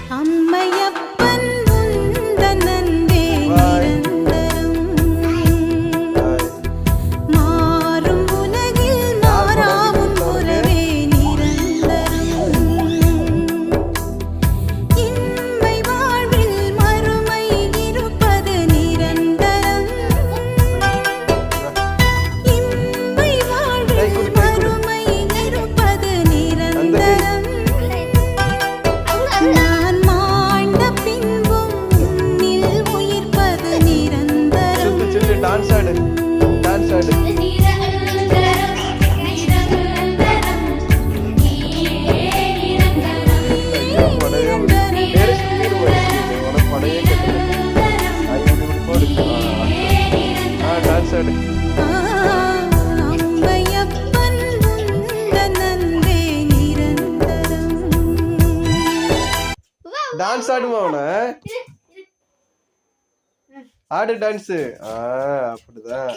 அம்மையப்பன் உந்தன் அன்பே நிரந்தரம். மாறும் உலகில் மாறாவும் உறவே நிரந்தரம். இன்மை வாழ்வில் மறுமை இருப்பது நிரந்தரம். இன்மை வாழ்வில் மறுமை இருப்பது நிரந்தரம். நான் மாண்ட பின்பும் உன்னில் உயிர்ப்பது நிரந்தரம். டான்ஸ் ஆடு டான்ஸ் ஆடு டான்ஸ் ஆடு அம்மையப்பன் உந்தன் அன்பே நிரந்தரம். டான்ஸ் ஆடுமா அவன ஆடு டான்ஸ் அப்படிதான்